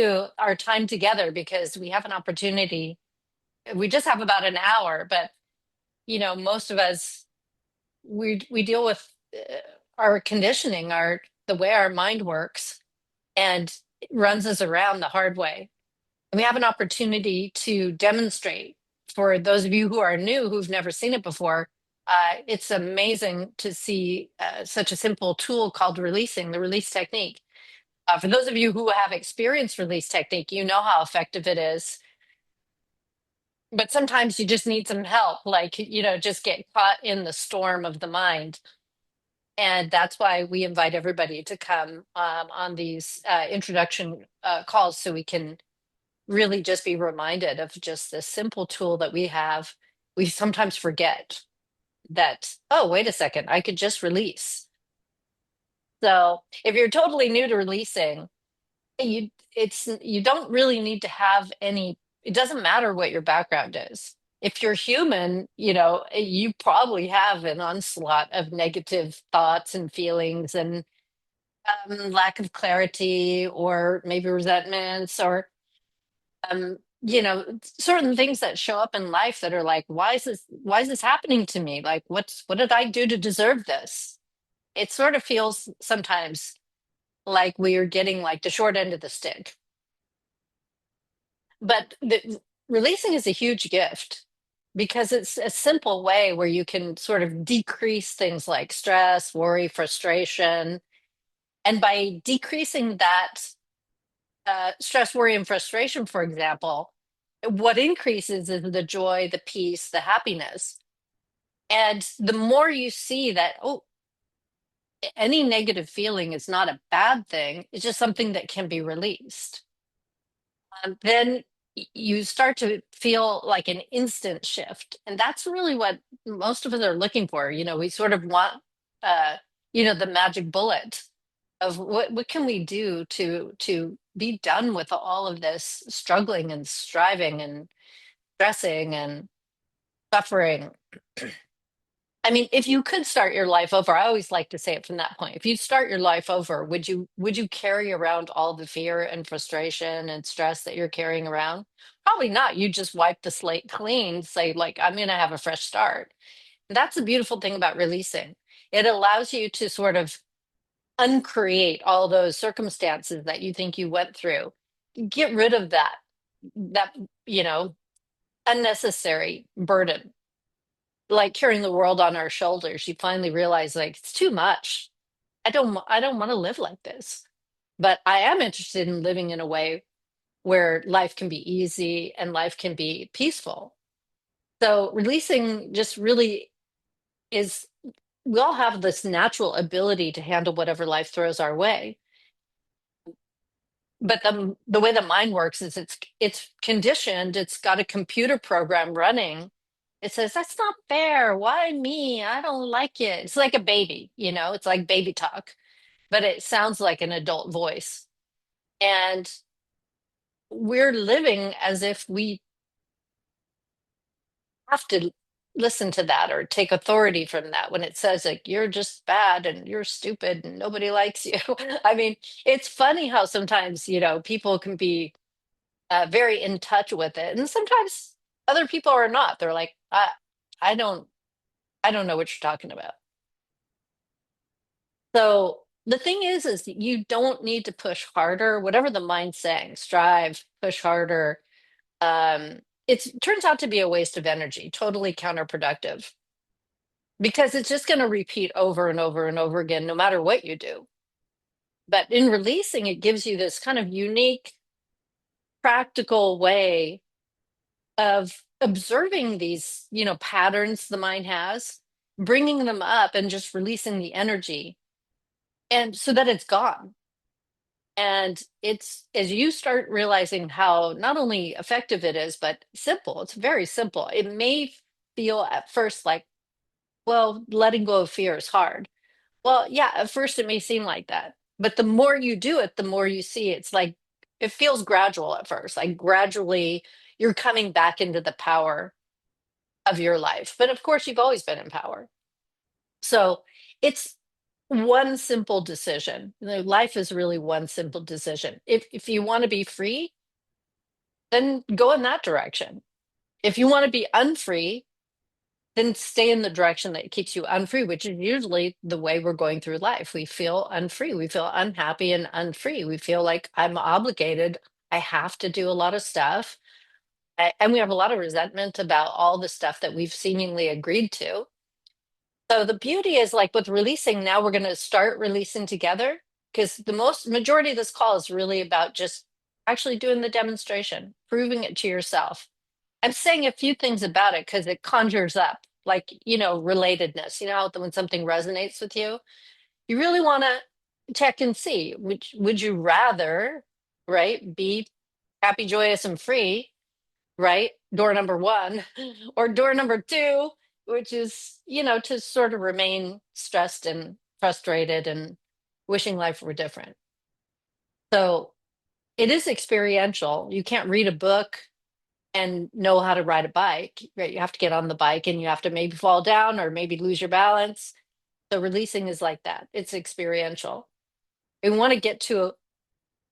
to our time together because we have an opportunity. We just have about an hour, but most of us we deal with our conditioning, our the way our mind works, and it runs us around the hard way. And we have an opportunity to demonstrate for those of you who are new, who've never seen it before. It's amazing to see such a simple tool called releasing, the release technique. For those of you who have experienced release technique, you know how effective it is. But sometimes you just need some help, like, just get caught in the storm of the mind. And that's why we invite everybody to come on these introduction calls so we can really just be reminded of just this simple tool that we have. We sometimes forget that, oh, wait a second, I could just release. So if you're totally new to releasing, you don't really need to have any, it doesn't matter what your background is. If you're human, you probably have an onslaught of negative thoughts and feelings and lack of clarity or maybe resentments or certain things that show up in life that are like, why is this happening to me? Like, what did I do to deserve this? It sort of feels sometimes like we are getting like the short end of the stick. But releasing is a huge gift because it's a simple way where you can sort of decrease things like stress, worry, frustration. And by decreasing that stress, worry, and frustration, for example, what increases is the joy, the peace, the happiness. And the more you see that, oh, any negative feeling is not a bad thing, it's just something that can be released. Then you start to feel like an instant shift. And that's really what most of us are looking for. We sort of want, uh, the magic bullet of what can we do to be done with all of this struggling and striving and stressing and suffering. I mean, if you could start your life over, I always like to say it from that point. If you start your life over, would you carry around all the fear and frustration and stress that you're carrying around? Probably not. You just wipe the slate clean, say like, I'm going to have a fresh start. That's the beautiful thing about releasing. It allows you to sort of uncreate all those circumstances that you think you went through. Get rid of that, you know, unnecessary burden, like carrying the world on our shoulders. You finally realize like it's too much. I don't want to live like this. But I am interested in living in a way where life can be easy and life can be peaceful. So releasing just really is, we all have this natural ability to handle whatever life throws our way. But the way the mind works is it's conditioned, it's got a computer program running. It says, that's not fair. Why me? I don't like it. It's like a baby, it's like baby talk, but it sounds like an adult voice. And we're living as if we have to listen to that or take authority from that when it says like you're just bad and you're stupid and nobody likes you. I mean, it's funny how sometimes, people can be very in touch with it. And sometimes other people are not. They're like, I don't, I don't know what you're talking about. So the thing is you don't need to push harder, whatever the mind's saying, strive, push harder. It turns out to be a waste of energy, totally counterproductive, because it's just going to repeat over and over and over again, no matter what you do. But in releasing, it gives you this kind of unique, practical way of observing these, patterns the mind has, bringing them up and just releasing the energy, and so that it's gone. And it's as you start realizing how not only effective it is, but simple, it's very simple. It may feel at first like, well, letting go of fear is hard. Well, yeah, at first it may seem like that. But the more you do it, the more you see it's like it feels gradual at first. Like gradually you're coming back into the power of your life. But of course, you've always been in power. So it's one simple decision. Life is really one simple decision. If you want to be free, then go in that direction. If you want to be unfree, then stay in the direction that keeps you unfree, which is usually the way we're going through life. We feel unfree. We feel unhappy and unfree. We feel like I'm obligated. I have to do a lot of stuff. And we have a lot of resentment about all the stuff that we've seemingly agreed to. So the beauty is like with releasing, now we're going to start releasing together because the most majority of this call is really about just actually doing the demonstration, proving it to yourself. I'm saying a few things about it because it conjures up like, relatedness. You know, how when something resonates with you, you really want to check and see, which would you rather, right, be happy, joyous, and free, right? Door number one, or door number two, which is, to sort of remain stressed and frustrated and wishing life were different. So it is experiential. You can't read a book and know how to ride a bike, right? You have to get on the bike and you have to maybe fall down or maybe lose your balance. So releasing is like that. It's experiential. We want to get to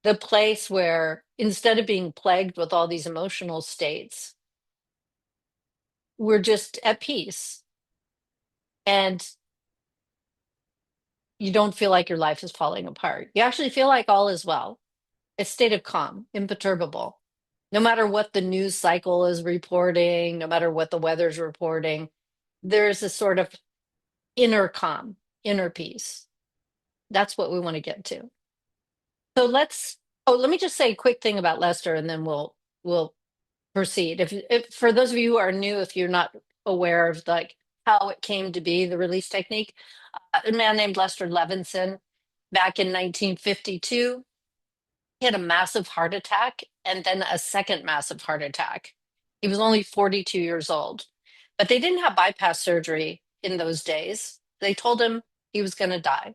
the place where instead of being plagued with all these emotional states, we're just at peace and you don't feel like your life is falling apart. You actually feel like all is well. A state of calm, imperturbable. No matter what the news cycle is reporting, no matter what the weather's reporting, there's a sort of inner calm, inner peace. That's what we want to get to. So let me just say a quick thing about Lester and then we'll proceed. If for those of you who are new, if you're not aware of like how it came to be, the release technique, a man named Lester Levenson back in 1952, he had a massive heart attack and then a second massive heart attack. He was only 42 years old, but they didn't have bypass surgery in those days. They told him he was going to die.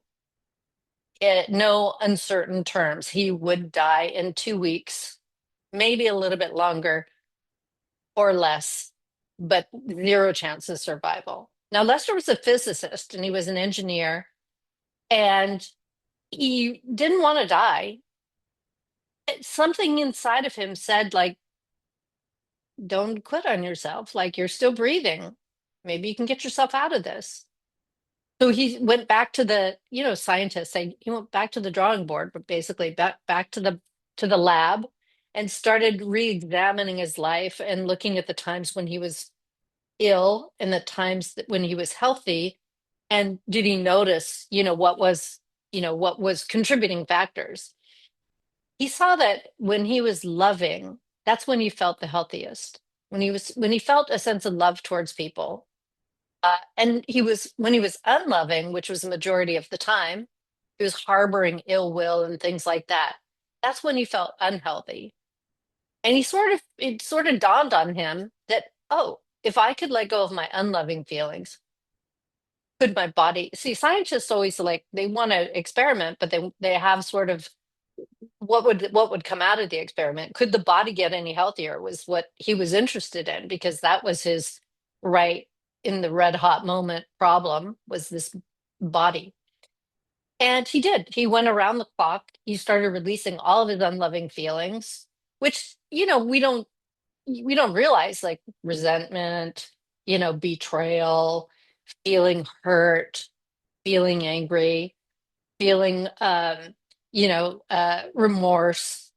At no uncertain terms, he would die in 2 weeks, maybe a little bit longer or less, but zero chance of survival. Now, Lester was a physicist and he was an engineer, and he didn't want to die. Something inside of him said, like, don't quit on yourself. Like, you're still breathing. Maybe you can get yourself out of this. So he went back to the, scientists say he went back to the drawing board, but basically back to the lab and started re-examining his life and looking at the times when he was ill and the times when he was healthy. And did he notice, what was contributing factors? He saw that when he was loving, that's when he felt the healthiest. When he felt a sense of love towards people, and when he was unloving, which was the majority of the time, he was harboring ill will and things like that. That's when he felt unhealthy. And it sort of dawned on him that, oh, if I could let go of my unloving feelings, could my body see? Scientists always like they want to experiment, but they have sort of what would come out of the experiment. Could the body get any healthier was what he was interested in, because that was his right in the red hot moment problem, was this body. And he did. He went around the clock. He started releasing all of his unloving feelings, which, we don't realize, like resentment, betrayal, feeling hurt, feeling angry, feeling remorse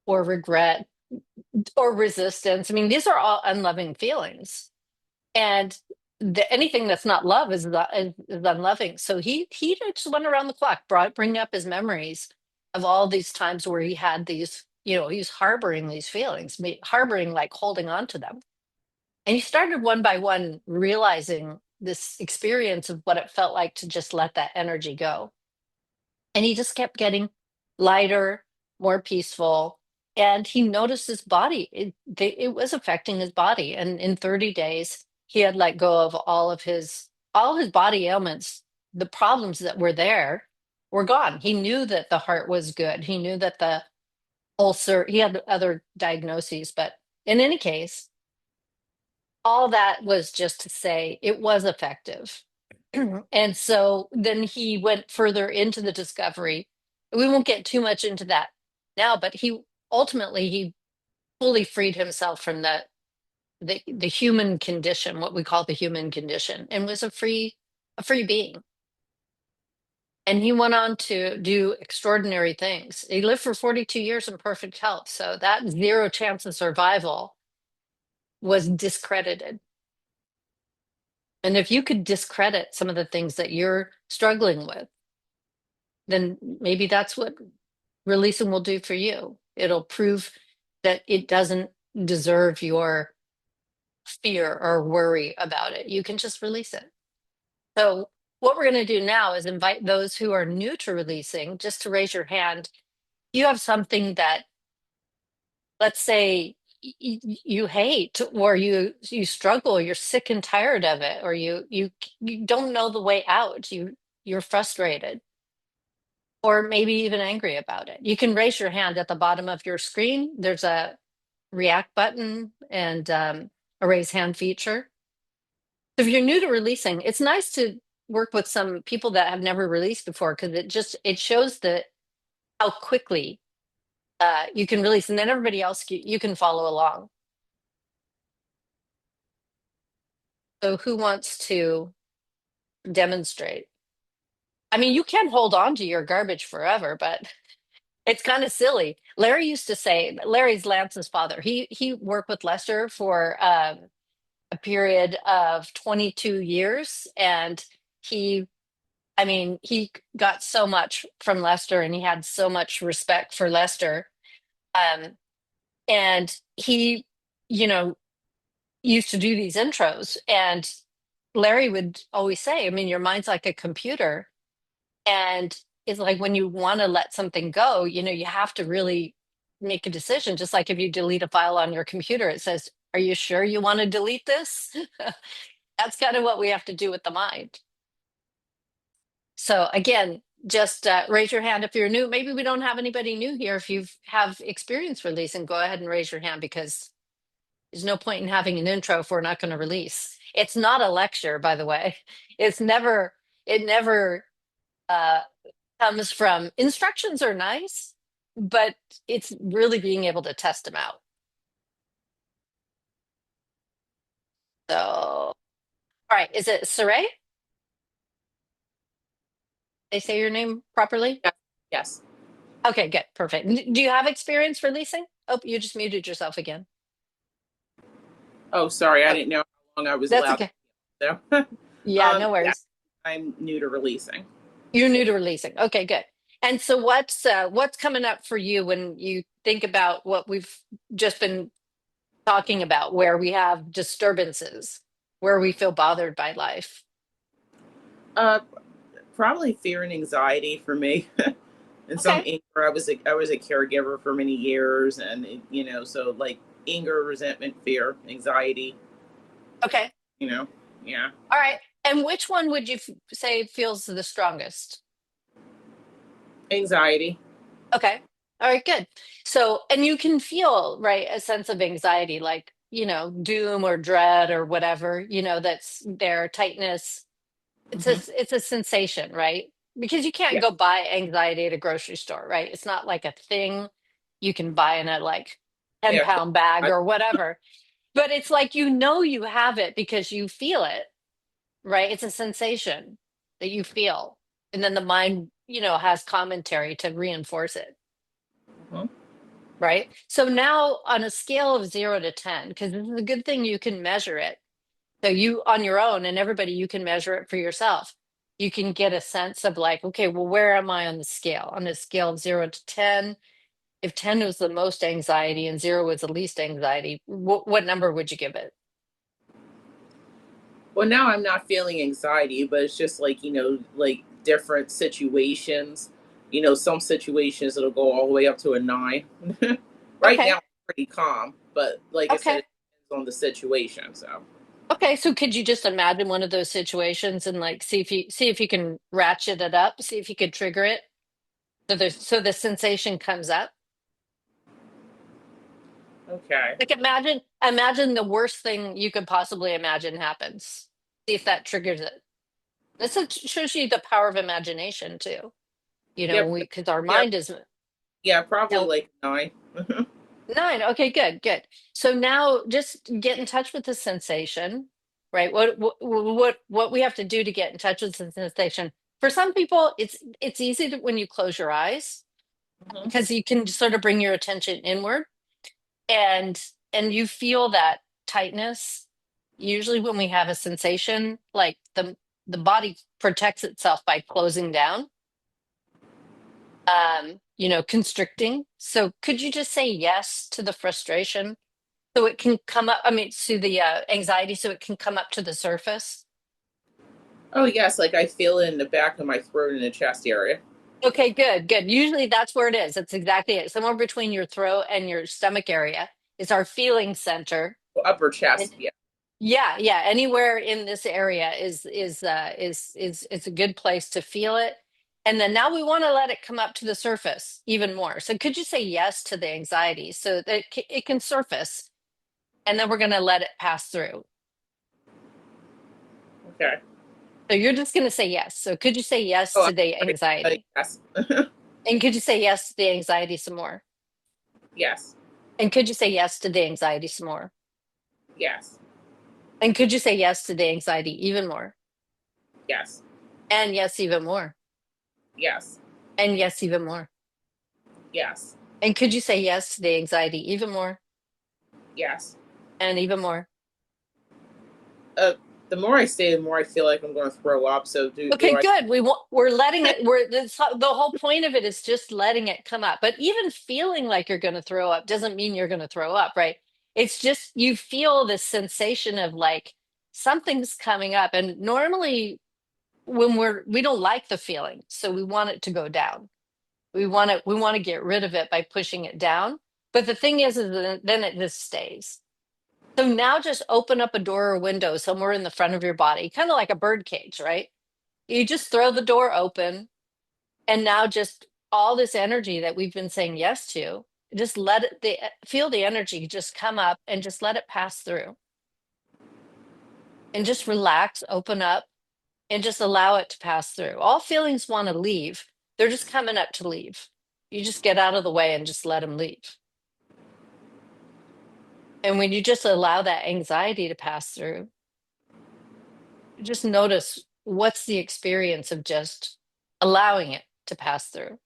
or regret or resistance. I mean, these are all unloving feelings. And anything that's not love is unloving. So he just went around the clock, bringing up his memories of all these times where he had these, he's harboring these feelings, harboring, like holding on to them. And he started one by one realizing this experience of what it felt like to just let that energy go. And he just kept getting lighter, more peaceful. And he noticed his body, it was affecting his body. And in 30 days, he had let go of all his body ailments. The problems that were there were gone. He knew that the heart was good. He knew that the ulcer, he had other diagnoses, but in any case, all that was just to say it was effective. And so then he went further into the discovery. We won't get too much into that now, but he fully freed himself from the human condition, what we call the human condition, and was a free being. And he went on to do extraordinary things. He lived for 42 years in perfect health. So that zero chance of survival was discredited. And if you could discredit some of the things that you're struggling with, then maybe that's what releasing will do for you. It'll prove that it doesn't deserve your fear or worry about it. You can just release it. So, what we're going to do now is invite those who are new to releasing just to raise your hand. You have something that, let's say, you hate, or you struggle, you're sick and tired of it, or you don't know the way out. You're frustrated, or maybe even angry about it. You can raise your hand at the bottom of your screen. There's a react button and a raise hand feature. So if you're new to releasing, it's nice to work with some people that have never released before, because it shows that how quickly you can release, and then everybody else you can follow along. So who wants to demonstrate? I mean, you can hold on to your garbage forever, but it's kind of silly. Larry used to say, Larry's Lance's father. He worked with Lester for a period of 22 years, and he I mean, he got so much from Lester, and he had so much respect for Lester. Um, and he, you know, used to do these intros. And Larry would always say, I mean, your mind's like a computer. And it's like when you want to let something go, you have to really make a decision. Just like if you delete a file on your computer, it says, are you sure you want to delete this? That's kind of what we have to do with the mind. So again, just raise your hand if you're new. Maybe we don't have anybody new here. If you have experience releasing, go ahead and raise your hand, because there's no point in having an intro if we're not going to release. It's not a lecture, by the way. It never uh, comes from instructions are nice, but it's really being able to test them out. So, all right, is it Saray? They say your name properly? Yeah. Yes. Okay, good, perfect. Do you have experience releasing? Oh, you just muted yourself again. Oh, sorry. I Oh, didn't know how long I was that's allowed okay. to. Yeah, no Yeah, worries. I'm new to releasing. You're new to releasing. Okay, good. And so what's coming up for you when you think about what we've just been talking about, where we have disturbances, where we feel bothered by life? Uh, Probably fear and anxiety for me, and some Okay. anger. I was a caregiver for many years, and so like anger, resentment, fear, anxiety. Okay. You know, yeah, All right. And which one would you say feels the strongest? anxiety. Okay. All right, good. So, and you can feel, right, a sense of anxiety, like, doom or dread or whatever, that's there, tightness. It's a Hmm. it's a sensation, right? Because you can't Yeah, go buy anxiety at a grocery store, right? It's not like a thing you can buy in a like 10 yeah. pound bag I, or whatever. But it's like you have it because you feel it, right? It's a sensation that you feel. And then the mind, has commentary to reinforce it, mhm. right? So now on a scale of 0 to 10, because this is a good thing you can measure it. So you on your own, and everybody, you can measure it for yourself. You can get a sense of like, okay, well, where am I on the scale? On a scale of 0 to 10, if 10 was the most anxiety and 0 was the least anxiety, what number would you give it? Well, now I'm not feeling anxiety, but it's just like, like different situations. Some situations it'll go all the way up to a 9. Right now, Okay. I'm pretty calm, but like I said, Okay. it depends on the situation. So, Okay. So could you just imagine one of those situations and like see if you can ratchet it up, see if you could trigger it so the sensation comes up? okay. Like imagine the worst thing you could possibly imagine happens. See if that triggers it. shows you the power of imagination too. You know, Yep. because our Yeah. mind is Yeah. Probably now like 9. 9. Okay, good, good. So now just get in touch with the sensation, right? What we have to do to get in touch with the sensation. For some people, it's easy to, when you close your eyes Hmm. because you can sort of bring your attention inward and you feel that tightness. Usually when we have a sensation, like the body protects itself by closing down, constricting. So could you just say yes to the frustration so it can come up, I mean, to the anxiety so it can come up to the surface? Oh yes, like I feel it in the back of my throat and the chest area. Okay, good, good. Usually that's where it is. That's exactly it. Somewhere between your throat and your stomach area is our feeling center. Upper And chest. Yeah. yeah, yeah, anywhere in this area is a good place to feel it. And then now we want to let it come up to the surface even more. So could you say yes to the anxiety so that it can surface, and then we're going to let it pass through. Okay. So you're just going to say yes. So could you say yes Oh, to the I'm sorry. anxiety? Yes. And could you say yes to the anxiety some more? Yes. And could you say yes to the anxiety some more? Yes. And could you say yes to the anxiety even more? Yes. And yes, even more. Yes. And yes, even more. Yes. And could you say yes to the anxiety even more? Yes. And even more. Uh, the more I say, the more I feel like I'm going to throw up. So do Okay, I? good. We're letting it, the whole point of it is just letting it come up. But even feeling like you're going to throw up doesn't mean you're going to throw up, right? It's just you feel this sensation of like something's coming up. And normally when we don't like the feeling, so we want it to go down. We want to get rid of it by pushing it down. But the thing is then it just stays. So now just open up a door or window somewhere in the front of your body, kind of like a bird cage, right? You just throw the door open, and now just all this energy that we've been saying yes to, just feel the energy just come up and just let it pass through. And just relax, open up, and just allow it to pass through. All feelings want to leave. They're just coming up to leave. You just get out of the way and just let them leave. And when you just allow that anxiety to pass through, just notice what's the experience of just allowing it to pass through.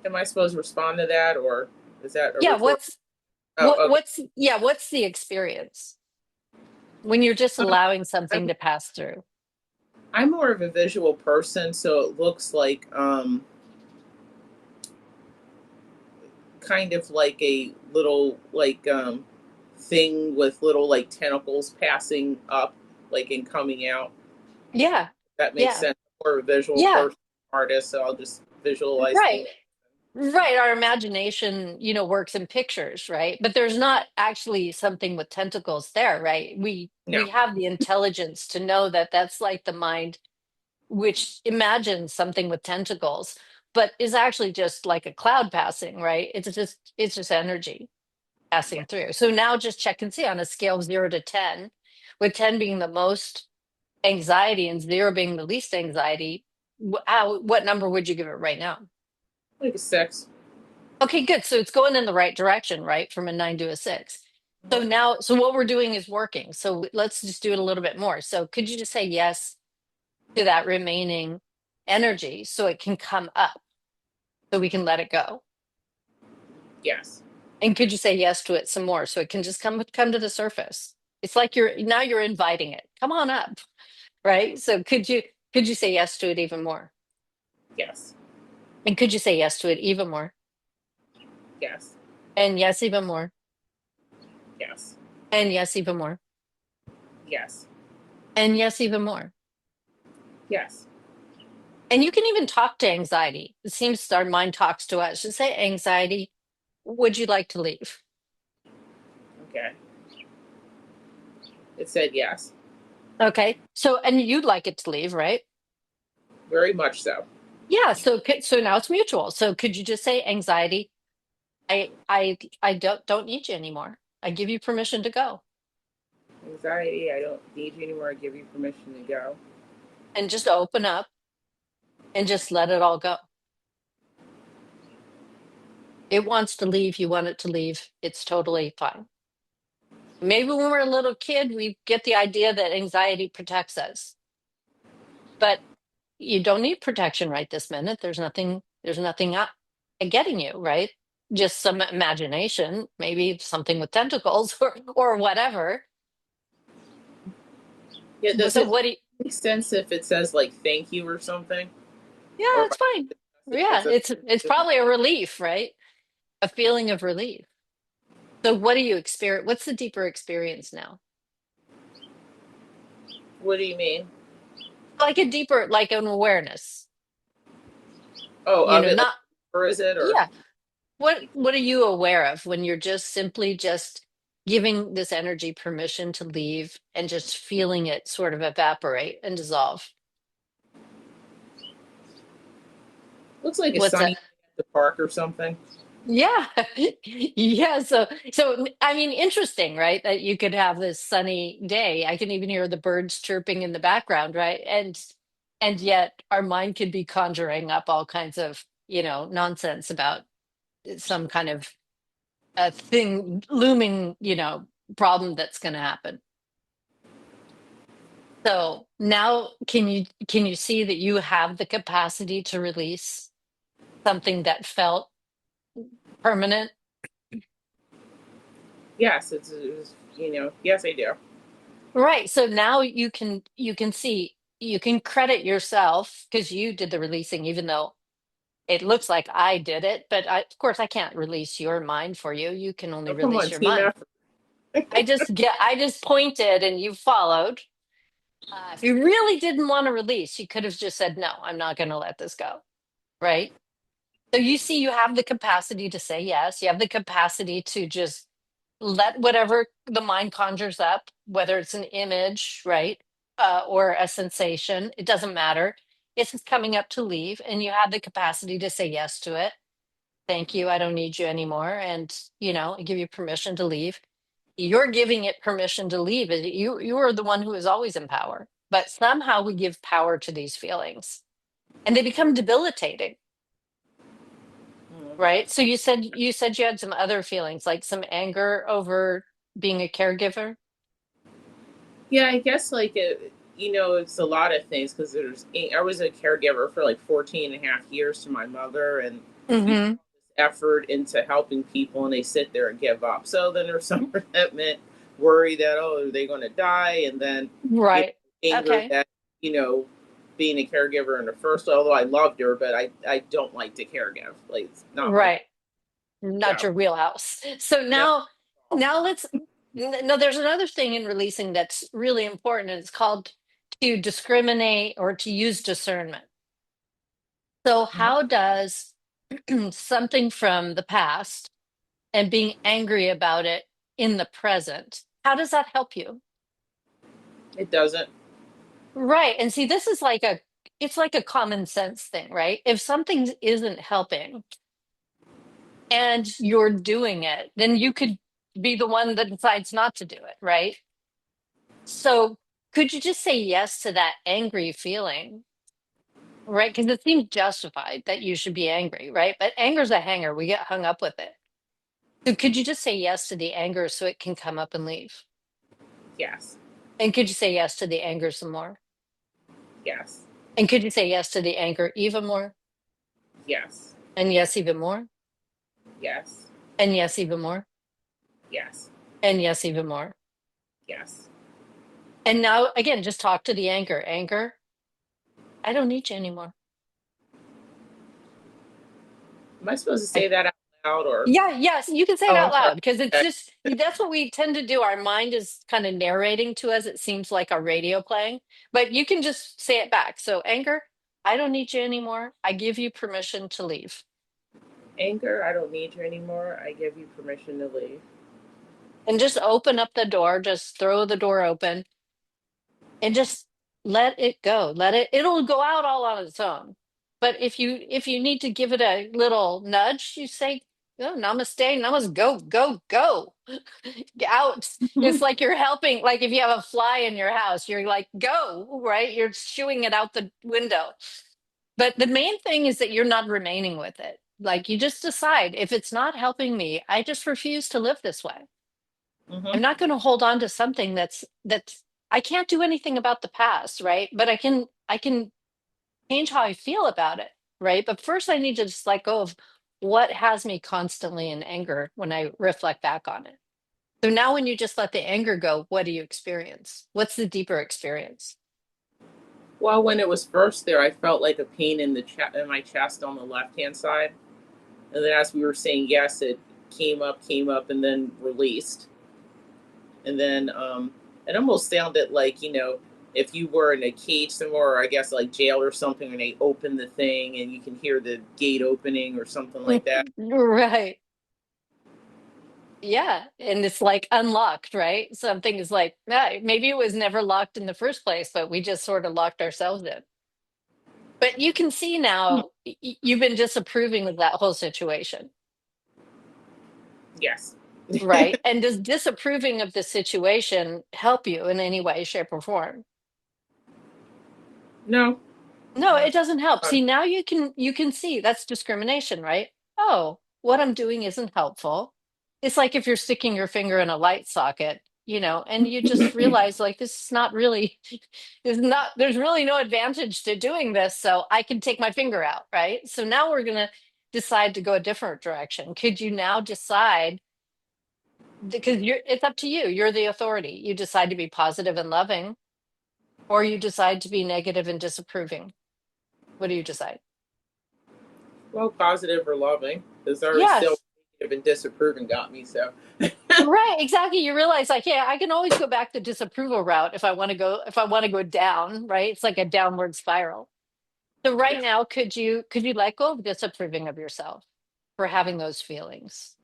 Am I supposed to respond to that, or is that a Yeah, rhetorical? Oh, okay. what's the experience when you're just Um, allowing I'm something to pass through? I'm more of a visual person, so it looks like kind of like a little like thing with little like tentacles passing up, like and coming out. Yeah, That makes yeah, sense. Or a visual yeah, person, artist, so I'll just visualize right. things. Right, our imagination, works in pictures, right? But there's not actually something with tentacles there, right? We No, have the intelligence to know that that's like the mind which imagines something with tentacles, but is actually just like a cloud passing, right? It's just energy yeah, passing through. So now just check and see on a scale of 0 to 10, with 10 being the most anxiety and 0 being the least anxiety, what number would you give it right now? like a 6. Okay, good. So it's going in the right direction, right? From a 9 to a 6. So Mhm. now, so what we're doing is working. So let's just do it a little bit more. So could you just say yes to that remaining energy so it can come up, so we can let it go? Yes, And could you say yes to it some more so it can just come to the surface? It's like you're inviting it. Come on up, right? So could you say yes to it even more? yes, And could you say yes to it even more? yes, And yes, even more. yes, And yes, even more. yes, And yes, even more. yes. And you can even talk to anxiety. It seems our mind talks to us. Just say, anxiety, would you like to leave? Okay. It said yes. Okay. So, and you'd like it to leave, right? Very much so. Yeah. So now it's mutual. So could you just say, anxiety, I don't need you anymore. I give you permission to go. Anxiety, I don't need you anymore. I give you permission to go. And just open up and just let it all go. It wants to leave, you want it to leave. It's totally fine. Maybe when we're a little kid, we get the idea that anxiety protects us. But you don't need protection right this minute. There's nothing out getting you, right? Just some imagination, maybe something with tentacles or whatever. Yeah, does So it what do you, make sense if it says like thank you or something? yeah, Or if it's I fine. message that Yeah, says it's probably a relief, right? A feeling of relief. So what do you experience? What's the deeper experience now? what do you mean? Like a deeper, like an awareness, Oh, of it, like, not, or is it, or yeah. What are you aware of when you're just simply just giving this energy permission to leave and just feeling it sort of evaporate and dissolve? looks like a What's sunny that? day at the park or something? Yeah. Yeah. So I mean, interesting, right? That you could have this sunny day. I can even hear the birds chirping in the background, right? And yet our mind could be conjuring up all kinds of, nonsense about some kind of a thing looming, problem that's going to happen. So now can you see that you have the capacity to release something that felt permanent? Yes, yes, I do. Right. So now you can see you can credit yourself because you did the releasing, even though it looks like I did it, but of course I can't release your mind for you. You can only Oh, come release on, your team mind. effort. I just pointed and you followed. If you really didn't want to release, you could have just said, no, I'm not going to let this go. Right. So you see, you have the capacity to say yes. You have the capacity to just let whatever the mind conjures up, whether it's an image, right, or a sensation, it doesn't matter. It's just coming up to leave, and you have the capacity to say yes to it. Thank you. I don't need you anymore, and I give you permission to leave. You're giving it permission to leave. You are the one who is always in power, but somehow we give power to these feelings, and they become debilitating. Mm. Right. So you said you had some other feelings, like some anger over being a caregiver. Yeah, I guess like it's a lot of things because I was a caregiver for like 14 and a half years to my mother, and you Hmm. put this effort into helping people, and they sit there and give up. So then there's some resentment, worry that, oh, are they going to die, and then you Right. anger Okay. that you know being a caregiver in the first. Although I loved her, but I don't like to caregive. Like it's not my Right. Not job. your wheelhouse. So No. now no, there's another thing in releasing that's really important, and it's called to discriminate or to use discernment. So Mhm. how does something from the past and being angry about it in the present, how does that help you? It doesn't. Right. And see, this is it's like a common sense thing, right? If something isn't helping and you're doing it, then you could be the one that decides not to do it, right? So could you just say yes to that angry feeling, right? Because it seems justified that you should be angry, right? But anger's a hanger. We get hung up with it. So could you just say yes to the anger so it can come up and leave? Yes. And could you say yes to the anger some more? Yes. And could you say yes to the anger even more? Yes. And yes, even more? Yes. And yes, even more? Yes. And yes, even more. Yes. And now, again, just talk to the anger. Anger, I don't need you anymore. Am I supposed to I, say that out loud or? yeah, yes, you can say it Oh, out I'm sorry. loud because it's Okay. just that's what we tend to do. Our mind is kind of narrating to us. It seems like a radio playing, but you can just say it back. So, anger, I don't need you anymore. I give you permission to leave. Anger, I don't need you anymore. I give you permission to leave. And just open up the door, just throw the door open and just let it go. It'll go out all on its own. But if you need to give it a little nudge, you say, Oh, namaste, namaste, go, go, go. Get out. It's like you're helping, like if you have a fly in your house, you're like, go, right? You're shooing it out the window. But the main thing is that you're not remaining with it. Like you just decide if it's not helping me, I just refuse to live this way. I'm Hmm. not going to hold on to something that's I can't do anything about the past, right? But I can change how I feel about it, right? But first I need to just let go of what has me constantly in anger when I reflect back on it. So now when you just let the anger go, what do you experience? What's the deeper experience? Well, when it was first there, I felt like a pain in the in my chest on the left hand side, and then as we were saying yes, it came up, and then released, and then it almost sounded like, if you were in a cage somewhere, or I guess like jail or something, and they open the thing and you can hear the gate opening or something like that. Right. Yeah. And it's like unlocked, right? Something is like, yeah, maybe it was never locked in the first place, but we just sort of locked ourselves in. But you can see now you've been disapproving of that whole situation, Yes. right? And does disapproving of the situation help you in any way, shape, or form? No. No, No. it doesn't help. See, now you can see that's discrimination, right? Oh, what I'm doing isn't helpful. It's like if you're sticking your finger in a light socket, and you just realize like this is not really is not there's really no advantage to doing this, so I can take my finger out, right? So now we're gonna decide to go a different direction. Could you now decide because it's up to you. You're the authority. You decide to be positive and loving, or you decide to be negative and disapproving. What do you decide? Well, positive or loving, because already still Yes. negative and disapproving got me. So Right, exactly. You realize like, yeah, I can always go back to disapproval route if I want to go down, right? It's like a downward spiral. So right yeah, now, could you let go of disapproving of yourself for having those feelings?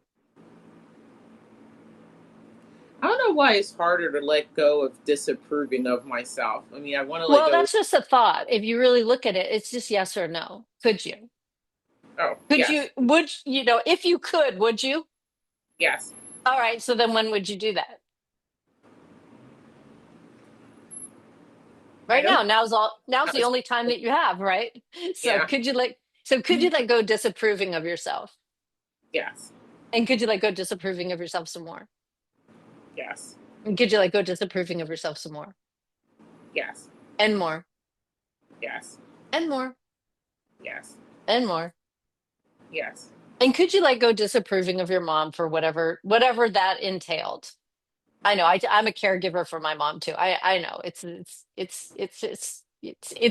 I don't know why it's harder to let go of disapproving of myself. I mean, I want to let Well, go. that's just a thought. If you really look at it, it's just yes or no. Could you? Oh, Could yes, you, if you could, would you? yes. All right, so then when would you do that? I Right don't. now. Now's the It's- only time that you have, right? So Yeah. could you let go disapproving of yourself? Yes. And could you let go disapproving of yourself some more? Yes. And could you let go disapproving of yourself some more? Yes. And more, Yes. and more, Yes. and more. Yes. And could you let go disapproving of your mom for whatever that entailed? I know I'm a caregiver for my mom too. I know it's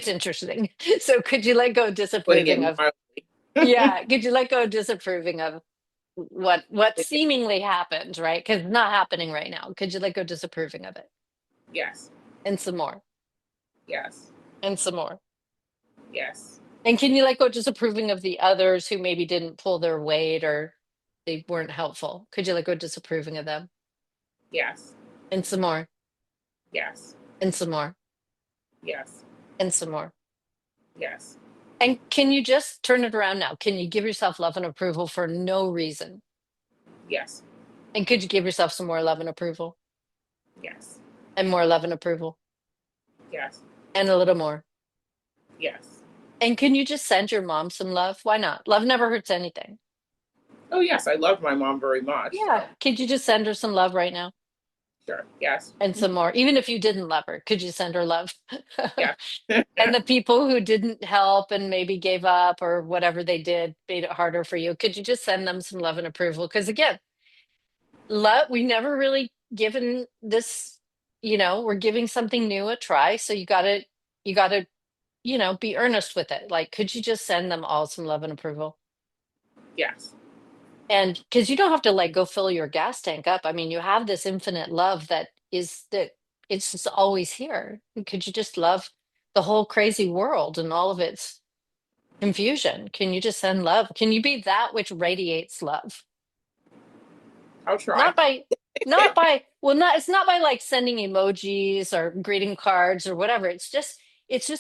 interesting. So could you let go Putting it disapproving of mildly. yeah, could you let go disapproving of what seemingly happened, right? Because it's not happening right now. Could you let go disapproving of it? Yes. And some more, Yes. and some more. Yes. And can you let go disapproving of the others who maybe didn't pull their weight or they weren't helpful? Could you let go disapproving of them? Yes. And some more, Yes. and some more, Yes. and some more. Yes. And can you just turn it around now? Can you give yourself love and approval for no reason? Yes. And could you give yourself some more love and approval? Yes. And more love and approval? Yes. And a little more. Yes. And can you just send your mom some love? Why not? Love never hurts anything. Oh, yes. I love my mom very much. Yeah. So, Could you just send her some love right now? sure. Yes. And some more. Even if you didn't love her, could you send her love? Yes. And the people who didn't help and maybe gave up or whatever they did made it harder for you, could you just send them some love and approval? Because again, love, we never really given this, we're giving something new a try. So you gotta, be earnest with it. Like, could you just send them all some love and approval? Yes. And because you don't have to like go fill your gas tank up. I mean, you have this infinite love that it's just always here. Could you just love the whole crazy world and all of its confusion? Can you just send love? Can you be that which radiates love? I'll try. Not by, not by, well, not, it's not by like sending emojis or greeting cards or whatever. It's just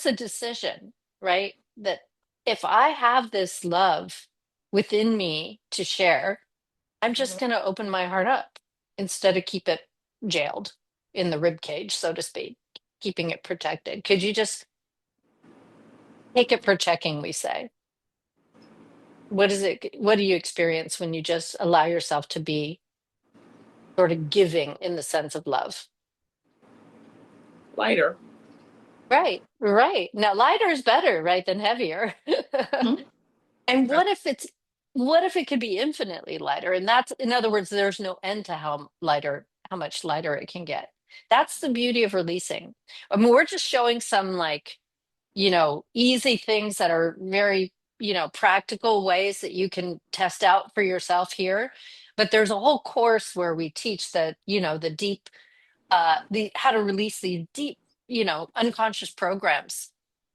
a decision, right? That if I have this love within me to share, I'm just going to open my heart up instead of keep it jailed in the rib cage, so to speak, keeping it protected. Could you just take it for checking, we say? What is it? What do you experience when you just allow yourself to be sort of giving in the sense of love? Lighter. Right, right. Now, lighter is better, right, than heavier. Mhm. And That's what if it could be infinitely lighter? And that's, in other words, there's no end to how lighter, how much lighter it can get. That's the beauty of releasing. I mean, we're just showing some like, easy things that are very, practical ways that you can test out for yourself here. But there's a whole course where we teach that, the deep, the how to release the deep, unconscious programs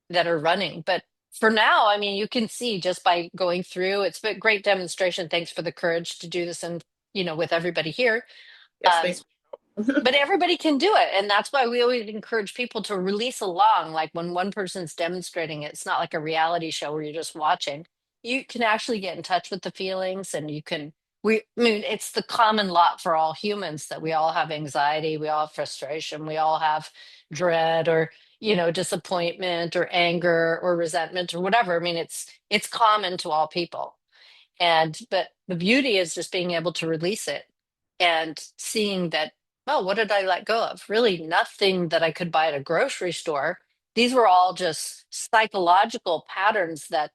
that are running. But for now, I mean, you can see just by going through, it's been a great demonstration. Thanks for the courage to do this and, with everybody here. yes. Um, Thanks. but everybody can do it. And that's why we always encourage people to release along. Like when one person's demonstrating it, it's not like a reality show where you're just watching. You can actually get in touch with the feelings and I mean, it's the common lot for all humans that we all have anxiety, we all have frustration, we all have dread or, disappointment or anger or resentment or whatever. I mean, it's common to all people. But the beauty is just being able to release it and seeing that, oh, what did I let go of? Really nothing that I could buy at a grocery store. These were all just psychological patterns that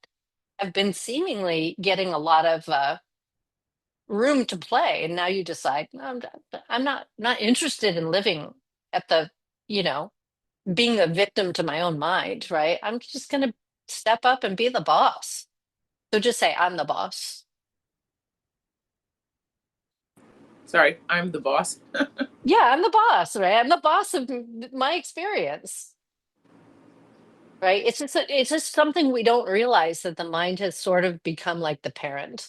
have been seemingly getting a lot of room to play. And now you decide, no, I'm not interested in living at the, you know, being a victim to my own mind, right? I'm just going to step up and be the boss. So just say, I'm the boss. Sorry, I'm the boss. Yeah, I'm the boss, right? I'm the boss of my experience, right? It's just something we don't realize that the mind has sort of become like the parent.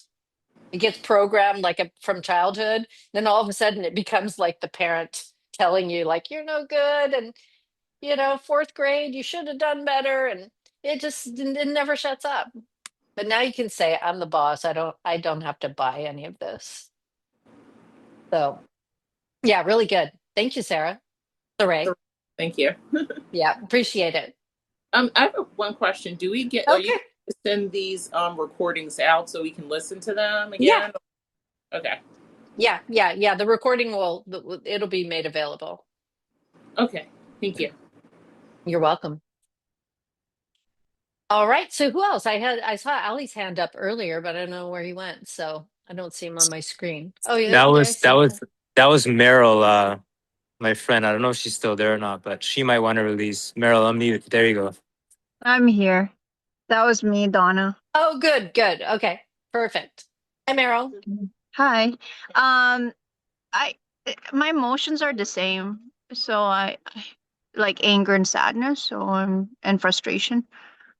It gets programmed like from childhood, then all of a sudden it becomes like the parent telling you like you're no good and fourth grade you should have done better and it never shuts up. But now you can say I'm the boss. I don't have to buy any of this. So, yeah, really good. Thank you, Sarah. Saray. Thank you. Yeah, appreciate it. I have one question. Do we get? Are you Okay. going to send these recordings out so we can listen to them Yeah. again? Okay. Yeah. Yeah. Yeah. The recording it'll be made available. Okay. Thank you. You're welcome. All right. So who else? I saw Ali's hand up earlier, but I don't know where he went. So I don't see him on my screen. Oh, yeah, That there I was that see. was that was Meryl, my friend. I don't know if she's still there or not, but she might want to release. Meryl, unmute. There you go. I'm here. That was me, Donna. Oh, good, good. Okay. Perfect. Hi, Meryl. Hi. Um, I my emotions are the same. So I like anger and sadness, and frustration.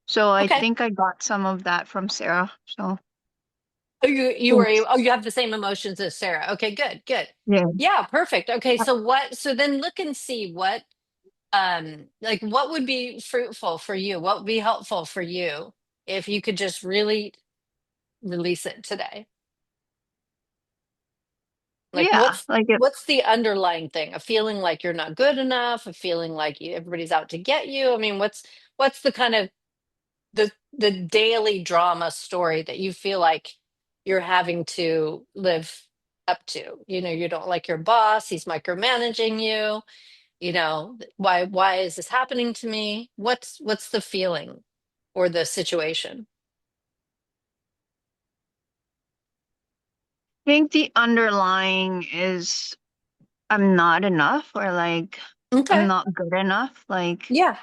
So I Okay. think I got some of that from Sarah. So Oh, you were thanks. you have the same emotions as Sarah. Okay, good, good. Yeah. Yeah, perfect. Okay, so then look and see like what would be fruitful for you? What would be helpful for you if you could just really release it today? Like Yeah. Like it. what's the underlying thing? A feeling like you're not good enough, a feeling like everybody's out to get you. I mean, what's the kind of the daily drama story that you feel like you're having to live up to? You don't like your boss, he's micromanaging you. Why is this happening to me? What's the feeling or the situation? I think the underlying is I'm not enough, or like I'm Okay. not good enough. Like Yeah.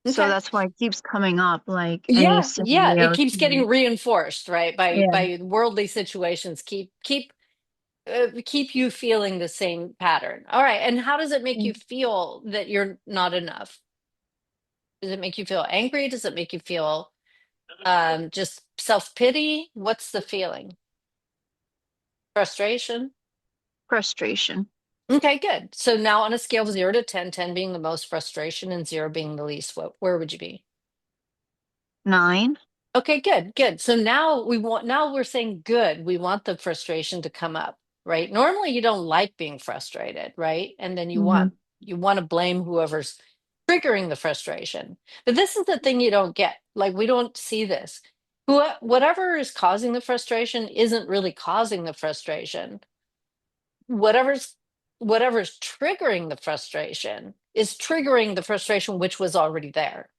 so Okay. that's why it keeps coming up. Like any Yeah, yeah, it scenarios. keeps getting reinforced, right? By Yeah. by worldly situations keep you feeling the same pattern. All right, and how does it make you feel that you're not enough? Does it make you feel angry? Does it make you feel just self-pity? What's the feeling? Frustration? Frustration. Okay, good. So now on a scale of 0 to 10, 10 being the most frustration and 0 being the least, where would you be? 9. Okay, good, good. So now we're saying good. We want the frustration to come up. right? Normally you don't like being frustrated, right? And then Mm-hmm. you want to blame whoever's triggering the frustration. But this is the thing you don't get. Like we don't see this. Whatever is causing the frustration isn't really causing the frustration. Whatever's whatever's triggering the frustration is triggering the frustration which was already there.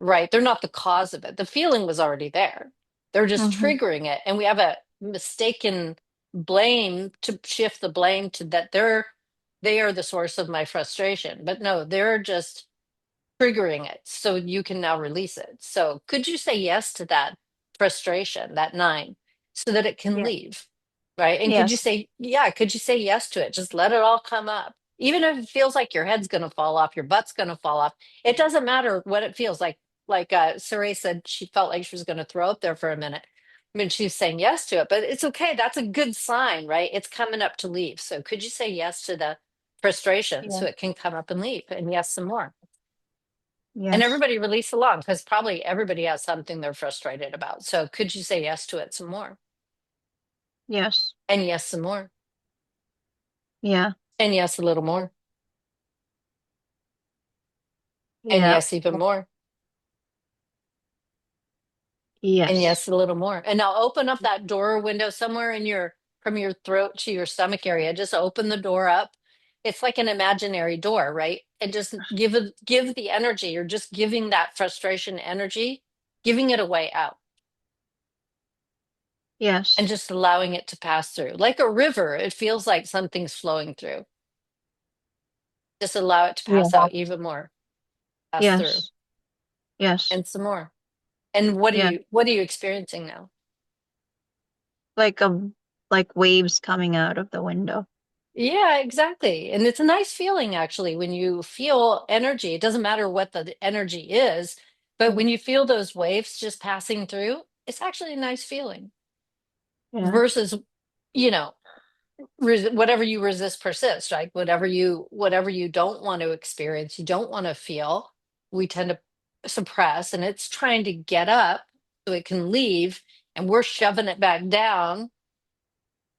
Right. They're not the cause of it. The feeling was already there. They're just Mm-hmm. triggering it. And we have a mistaken blame to shift the blame to that they are the source of my frustration. But no, they're just triggering it so you can now release it. So could you say yes to that frustration, that nine, so that it can Yeah. leave? Right. And could you Yes. say, yeah, could you say yes to it? Just let it all come up. Even if it feels like your head's going to fall off, your butt's going to fall off. It doesn't matter what it feels like. Like Saray said, she felt like she was going to throw up there for a minute. I mean, she's saying yes to it, but it's okay. That's a good sign, right? It's coming up to leave. So could you say yes to the frustration Yeah. so it can come up and leave? And yes, some more. And Yes. everybody release along because probably everybody has something they're frustrated about. So could you say yes to it some more? Yes. And yes, some more. Yeah. And yes, a little more. And Yeah. yes, even more. And Yes. yes, a little more. And now open up that door or window somewhere in your from your throat to your stomach area. Just open the door up. It's like an imaginary door, right? And just give the energy. You're just giving that frustration energy, giving it a way out and Yes. just allowing it to pass through. Like a river, it feels like something's flowing through. Just allow it to Yeah. pass out even more, pass through, Yes. Yes. and some more. And Yeah. what are you experiencing now? Like like waves coming out of the window. Yeah, exactly. And it's a nice feeling actually when you feel energy. It doesn't matter what the energy is, but when Mm. you feel those waves just passing through, it's actually a nice feeling Yeah. versus, you know, whatever you resist persists, right? Whatever you don't want to experience, you don't want to feel, we tend to suppress and it's trying to get up so it can leave and we're shoving it back down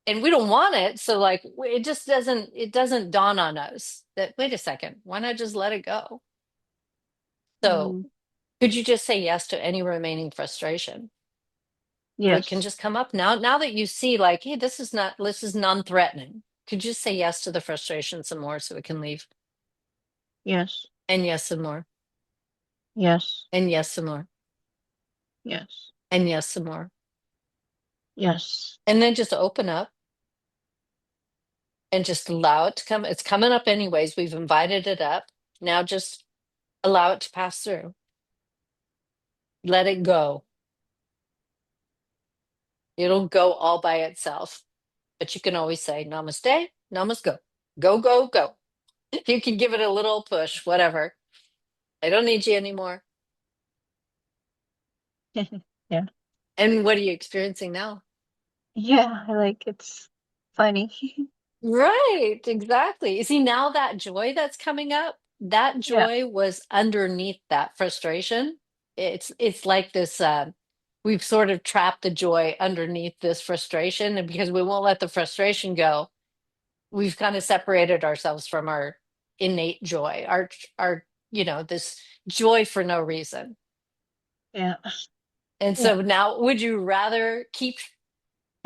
and we don't want it. So like it doesn't dawn on us that wait a second, why not just let it go? So Mm. could you just say yes to any remaining frustration? So it can Yes. just come up now that you see like, hey, this is non-threatening. Could you just say yes to the frustration some more so it can leave? Yes. And yes, some more. Yes. And yes, some more. Yes. And yes, some more. Yes. And then just open up and just allow it to come. It's coming up anyways. We've invited it up. Now just allow it to pass through. Let it go. It'll go all by itself. But you can always say namaste, namaste, go. Go, go, go. You can give it a little push, whatever. I don't need you anymore. Yeah. And what are you experiencing now? Yeah. Like it's funny. Right, exactly. You see, now that joy that's coming up, that Yeah. joy was underneath that frustration. It's like this we've sort of trapped the joy underneath this frustration, and because we won't let the frustration go, we've kind of separated ourselves from our innate joy, our this joy for no reason. Yeah. And Yeah. so now, would you rather keep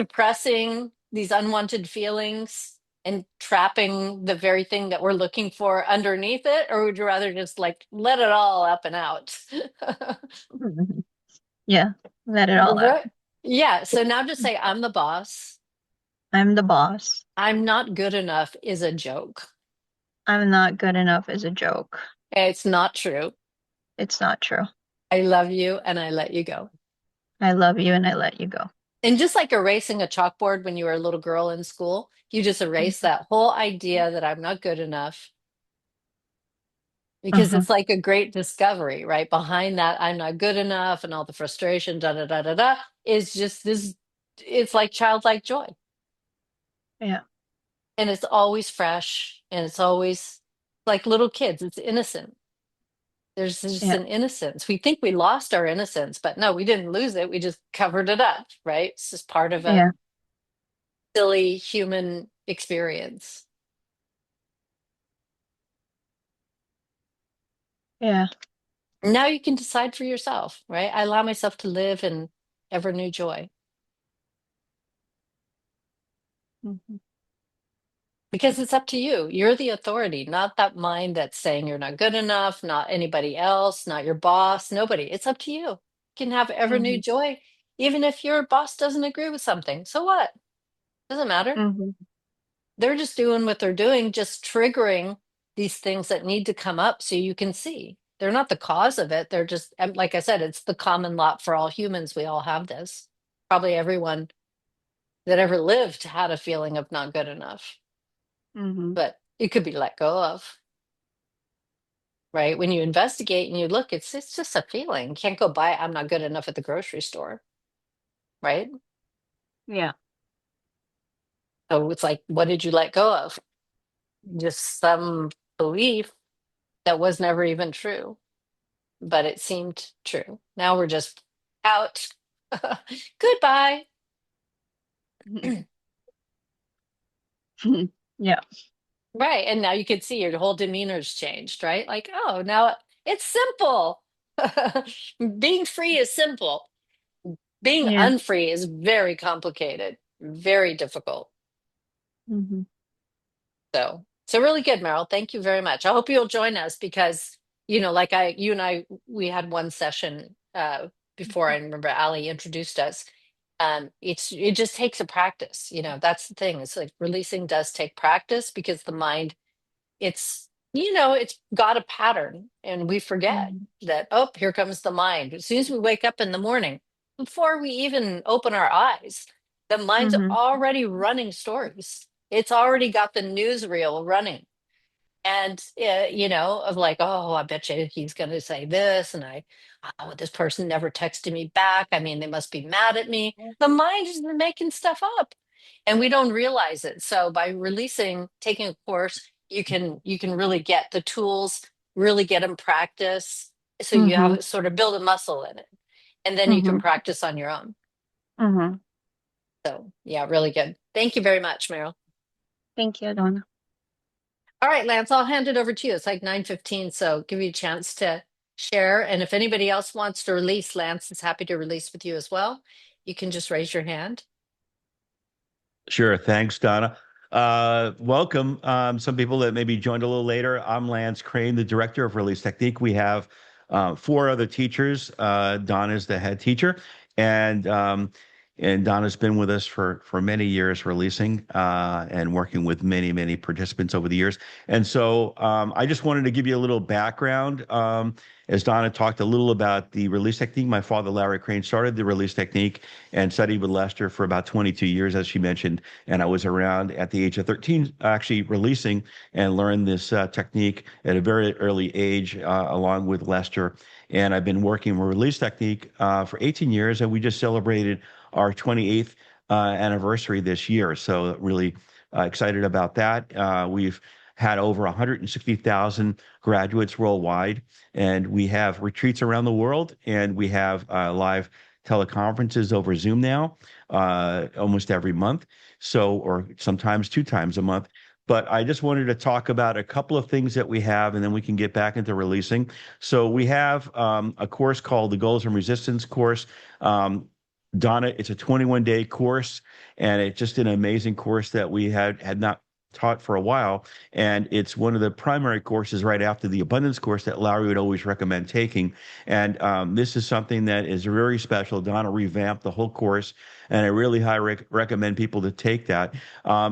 suppressing these unwanted feelings and trapping the very thing that we're looking for underneath it, or would you rather just like let it all up and out? Mhm. Yeah. Let it all out. Right. Yeah. So now just say, I'm the boss. I'm the boss. I'm not good enough is a joke. I'm not good enough as a joke. It's not true. It's not true. I love you and I let you go. I love you and I let you go. And just like erasing a chalkboard when you were a little girl in school, you just erase Mhm. that whole idea that I'm not good enough because Uh-huh. it's like a great discovery, right? Behind that, I'm not good enough and all the frustration, da da da da da, is just this. It's like childlike joy, Yeah. and it's always fresh, and it's always like little kids. It's innocent. There's just Yeah. an innocence. We think we lost our innocence, but no, we didn't lose it. We just covered it up, right? It's just part of a Yeah. silly human experience. Yeah. Now you can decide for yourself, right? I allow myself to live in ever new joy Hmm. because it's up to you. You're the authority, not that mind that's saying you're not good enough, not anybody else, not your boss, nobody. It's up to you. You can have ever new Hmm. joy, even if your boss doesn't agree with something. So what? Doesn't matter. Hmm. They're just doing what they're doing, just triggering these things that need to come up so you can see. They're not the cause of it. They're just, and like I said, it's the common lot for all humans. We all have this. Probably everyone that ever lived had a feeling of not good enough, Hmm. but it could be let go of, right? When you investigate and you look, it's just a feeling. You can't go buy I'm not good enough at the grocery store, right? Yeah. So it's like, what did you let go of? Just some belief that was never even true, but it seemed true. Now we're just out. Goodbye. Yeah. Right. And now you can see your whole demeanor's changed, right? Like, oh, now it's simple. Being free is simple. Being Yeah. unfree is very complicated, very difficult. Hmm. So really good, Meryl. Thank you very much. I hope you'll join us because, like you and I, we had one session before. I remember Ali introduced us. It just takes a practice. That's the thing. It's like releasing does take practice because the mind, it's got a pattern and we forget Hmm. that, oh, here comes the mind. As soon as we wake up in the morning, before we even open our eyes, the mind's Hmm. already running stories. It's already got the newsreel running. And, of like, oh, I bet you he's going to say this. And oh, this person never texted me back. I mean, they must be mad at me. The mind is making stuff up and we don't realize it. So by taking a course, you can really get the tools, really get them practice. So you Hmm. have sort of build a muscle in it and then you can Hmm. practice on your own. Hmm. So yeah, really good. Thank you very much, Meryl. Thank you, Donna. All right, Lance, I'll hand it over to you. It's like 9:15, so give you a chance to share. And if anybody else wants to release, Lance is happy to release with you as well. You can just raise your hand. Sure. Thanks, Donna. Welcome. Some people that maybe joined a little later. I'm Lance Crane, the director of Release Technique. We have four other teachers. Donna's the head teacher, and Donna's been with us for many years, releasing and working with many participants over the years. And so I just wanted to give you a little background. As Donna talked a little about the release technique, my father, Larry Crane, started the release technique and studied with Lester for about 22 years, as she mentioned. And I was around at the age of 13, actually releasing and learned this technique at a very early age, along with Lester. And I've been working with release technique for 18 years, and we just celebrated our 28th anniversary this year. So really excited about that. We've had over 160,000 graduates worldwide, and we have retreats around the world, and we have live teleconferences over Zoom now, almost every month. So, or sometimes two times a month. But I just wanted to talk about a couple of things that we have, and then we can get back into releasing. So we have a course called the Goals and Resistance course. Donna, it's a 21-day course, and it's just an amazing course that we had not taught for a while. And it's one of the primary courses right after the abundance course that Larry would always recommend taking. And this is something that is very special. Donna revamped the whole course, and I really highly recommend people to take that.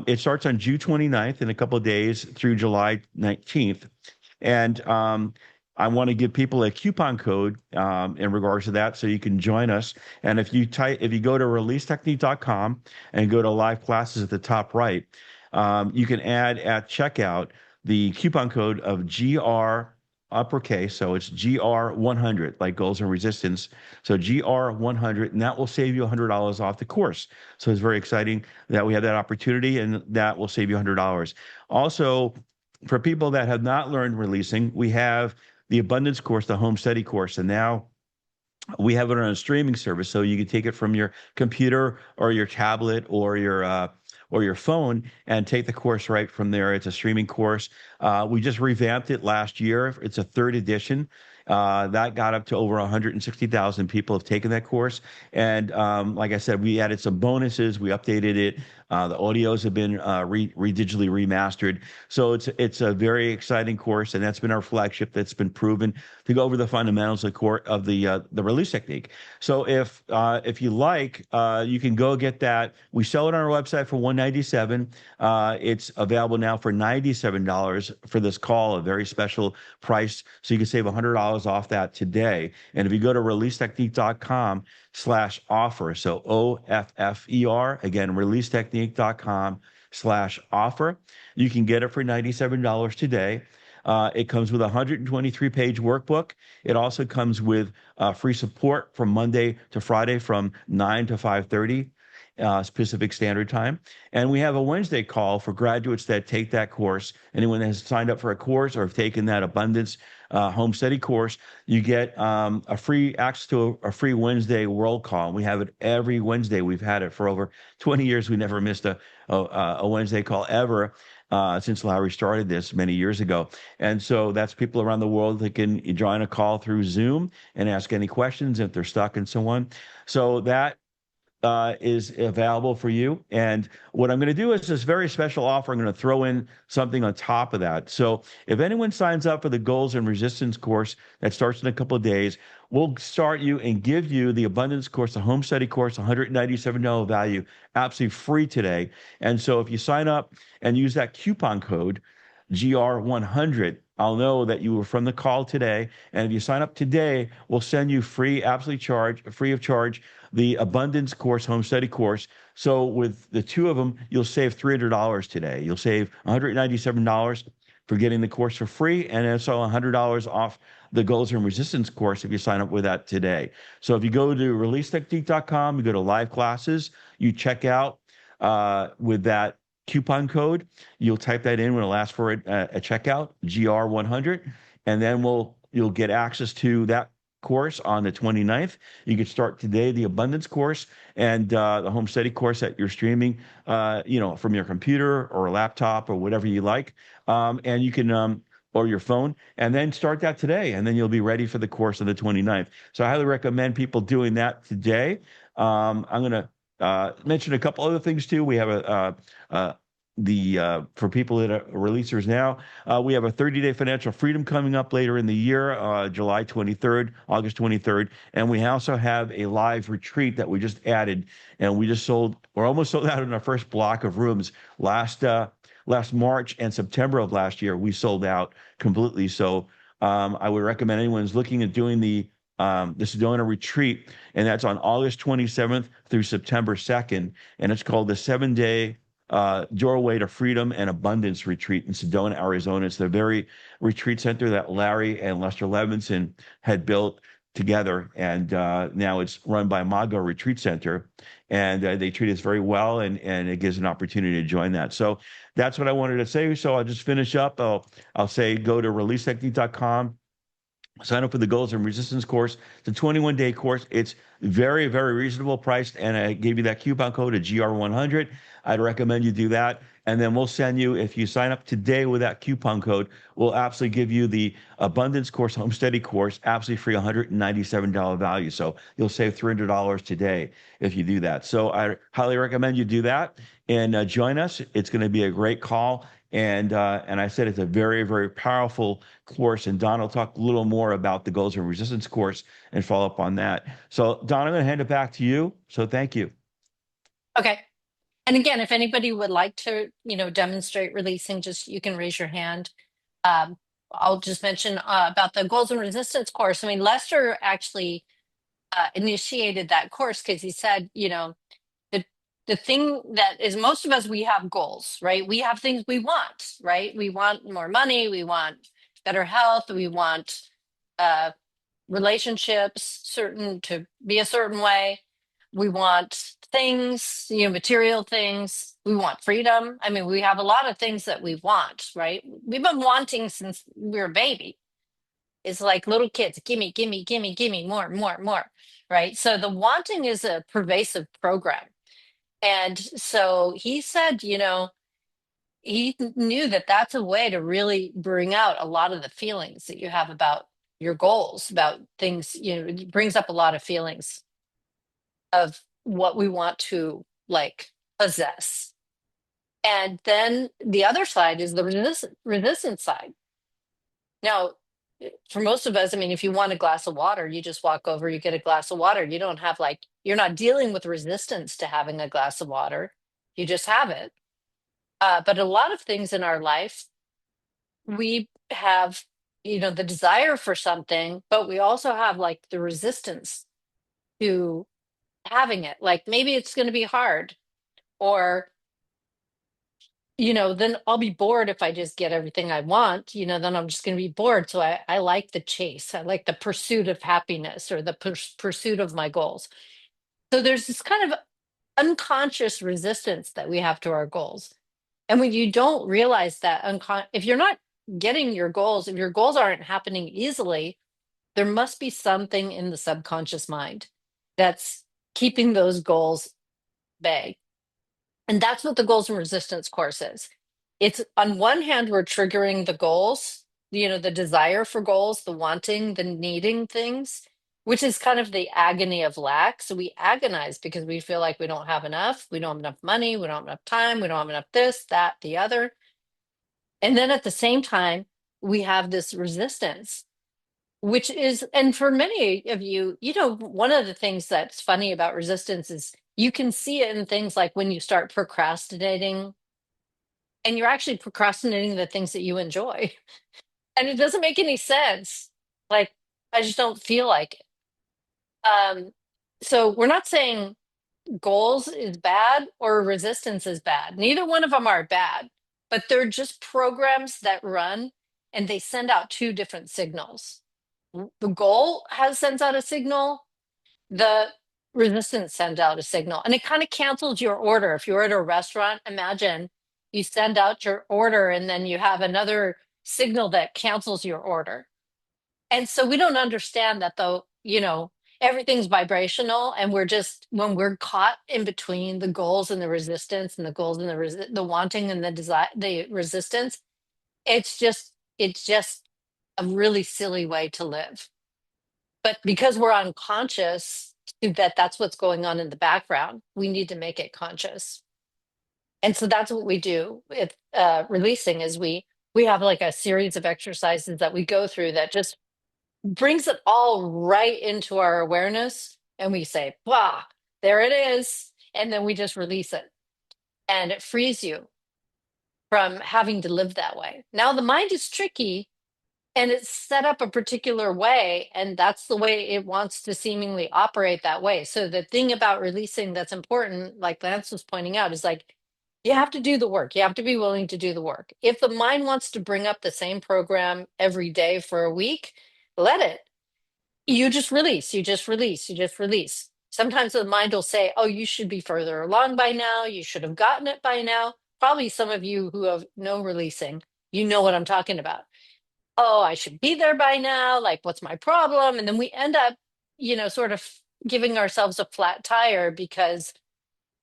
It starts on June 29th in a couple of days through July 19th. And I want to give people a coupon code in regards to that, so you can join us. And if you go to releasetechnique.com and go to live classes at the top right, you can add at checkout the coupon code of GR uppercase. So it's GR100, like goals and resistance. So GR100, and that will save you $100 off the course. So it's very exciting that we have that opportunity, and that will save you $100. Also, for people that have not learned releasing, we have the abundance course, the home study course. And now we have it on a streaming service, so you can take it from your computer or your tablet or your phone and take the course right from there. It's a streaming course. We just revamped it last year. It's a third edition. That got up to over 160,000 people have taken that course. And like I said, we added some bonuses. We updated it. The audios have been digitally remastered. So it's a very exciting course, and that's been our flagship. That's been proven to go over the fundamentals of the release technique. So if you like, you can go get that. We sell it on our website for $197. It's available now for $97 for this call, a very special price. So you can save $100 off that today. And if you go to releasetechnique.com/offer, so OFFER, again, releasetechnique.com/offer, you can get it for $97 today. It comes with a 123-page workbook. It also comes with free support from Monday to Friday from 9 to 5:30 Pacific Standard Time. And we have a Wednesday call for graduates that take that course. Anyone that has signed up for a course or have taken that Abundance Home Study course, you get a free access to a free Wednesday world call. We have it every Wednesday. We've had it for over 20 years. We never missed a Wednesday call ever. Since Larry started this many years ago. And so that's people around the world that can join a call through Zoom and ask any questions if they're stuck and so on. So that is available for you. And what I'm going to do is this very special offer. I'm going to throw in something on top of that. So if anyone signs up for the Goals and Resistance course that starts in a couple of days, we'll start you and give you the Abundance course, the Home Study course, $197 value, absolutely free today. And so if you sign up and use that coupon code, GR100, I'll know that you were from the call today. And if you sign up today, we'll send you free of charge, the Abundance course, Home Study course. So with the two of them, you'll save $300 today. You'll save $197 for getting the course for free, and also $100 off the Goals and Resistance course if you sign up with that today. So if you go to releasetechnique.com, you go to live classes, you check out with that coupon code. You'll type that in when it'll ask for a checkout, GR100, and then you'll get access to that course on the 29th. You can start today the Abundance course and the Home Study course that you're streaming, from your computer or a laptop or whatever you like, and you can or your phone, and then start that today, and then you'll be ready for the course on the 29th. So I highly recommend people doing that today. I'm going to mention a couple other things too. We have for people that are releasers now, we have a 30-day financial freedom coming up later in the year, July 23rd, August 23rd. And we also have a live retreat that we just added, and we're almost sold out in our first block of rooms. Last March and September of last year, we sold out completely. So I would recommend anyone who's looking at doing the Sedona retreat, and that's on August 27th through September 2nd, and it's called the 7-day Doorway to Freedom and Abundance Retreat in Sedona, Arizona. It's the very retreat center that Larry and Lester Levenson had built together, and now it's run by Mago Retreat Center, and they treat us very well, and it gives an opportunity to join that. So that's what I wanted to say. So I'll just finish up. I'll say go to releasetechnique.com. Sign up for the Goals and Resistance course. It's a 21-day course. It's very, very reasonable priced, and I gave you that coupon code at GR100. I'd recommend you do that. And then we'll send you, if you sign up today with that coupon code, we'll absolutely give you the Abundance course, Home Study course, absolutely free, $197 value. So you'll save $300 today if you do that. So I highly recommend you do that and join us. It's going to be a great call. And I said it's a very, very powerful course. And Don will talk a little more about the Goals and Resistance course and follow up on that. So Don, I'm going to hand it back to you. So thank you. Okay. And again, if anybody would like to, demonstrate releasing, you can raise your hand. I'll just mention about the Goals and Resistance course. I mean, Lester actually initiated that course because he said, the thing that is, most of us, we have goals, right? We have things we want, right? We want more money. We want better health. We want relationships to be a certain way. We want things, material things. We want freedom. I mean, we have a lot of things that we want, right? We've been wanting since we were a baby. is like little kids, gimme, gimme, gimme, gimme, more, more, more, right? So the wanting is a pervasive program. And so he said, he knew that that's a way to really bring out a lot of the feelings that you have about your goals, about things, it brings up a lot of feelings of what we want to like possess. And then the other side is the resistance side. Now, for most of us, I mean, if you want a glass of water, you just walk over, you get a glass of water. You don't have like, you're not dealing with resistance to having a glass of water. You just have it. But a lot of things in our life, we have, the desire for something, but we also have like the resistance to having it. Like maybe it's going to be hard, or then I'll be bored if I just get everything I want, then I'm just going to be bored. So I like the chase. I like the pursuit of happiness, or the pursuit of my goals. So there's this kind of unconscious resistance that we have to our goals. And when you don't realize that, if you're not getting your goals, if your goals aren't happening easily, there must be something in the subconscious mind that's keeping those goals vague. And that's what the goals and resistance course is. It's on one hand, we're triggering the goals, the desire for goals, the wanting, the needing things, which is kind of the agony of lack. So we agonize because we feel like we don't have enough, we don't have enough money, we don't have enough time, we don't have enough this, that, the other. And then at the same time, we have this resistance, which is, and for many of you, one of the things that's funny about resistance is you can see it in things like when you start procrastinating, and you're actually procrastinating the things that you enjoy. And it doesn't make any sense. Like, I just don't feel like it. So we're not saying goals is bad or resistance is bad. Neither one of them are bad, but they're just programs that run, and they send out two different signals. The goal sends out a signal, the resistance sends out a signal, and it kind of cancels your order. If you're at a restaurant, imagine you send out your order and then you have another signal that cancels your order. And so we don't understand that, though, everything's vibrational, and we're just, when we're caught in between the goals and the resistance, and the goals and the wanting and the desire, the resistance, it's just a really silly way to live. But because we're unconscious that that's what's going on in the background, we need to make it conscious. And so that's what we do with releasing, is we have like a series of exercises that we go through that just brings it all right into our awareness, and we say, "Wow, there it is," and then we just release it, and it frees you from having to live that way. Now the mind is tricky, and it's set up a particular way, and that's the way it wants to seemingly operate that way. So the thing about releasing that's important, like Lance was pointing out, is like you have to do the work. You have to be willing to do the work. If the mind wants to bring up the same program every day for a week, let it. You just release, you just release, you just release. Sometimes the mind will say, "Oh, you should be further along by now, you should have gotten it by now." Probably some of you who have no releasing, you know what I'm talking about. "Oh, I should be there by now, like what's my problem?" And then we end up, sort of giving ourselves a flat tire, because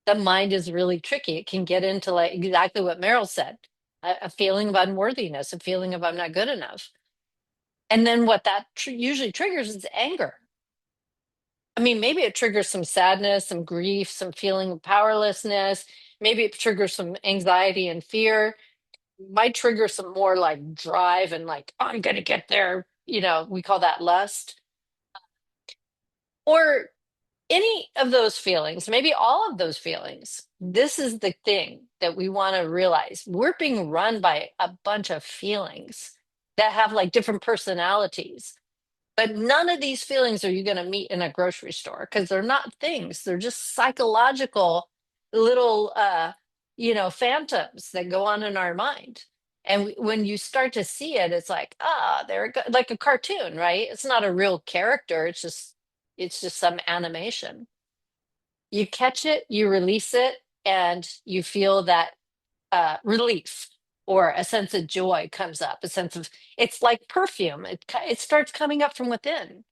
the mind is really tricky. It can get into like exactly what Meryl said, a feeling of unworthiness, a feeling of I'm not good enough. And then what that usually triggers is anger. I mean, maybe it triggers some sadness, some grief, some feeling of powerlessness. Maybe it triggers some anxiety and fear. Might trigger some more like drive and like, "I'm going to get there." We call that lust. Or any of those feelings, maybe all of those feelings. This is the thing that we want to realize. We're being run by a bunch of feelings that have like different personalities. But none of these feelings are you going to meet in a grocery store, because they're not things. They're just psychological little, phantoms that go on in our mind. And when you start to see it, it's like, there it go, like a cartoon, right? It's not a real character. It's just some animation. You catch it, you release it, and you feel that relief. or a sense of joy comes up, a sense of, it's like perfume. It starts coming up from within.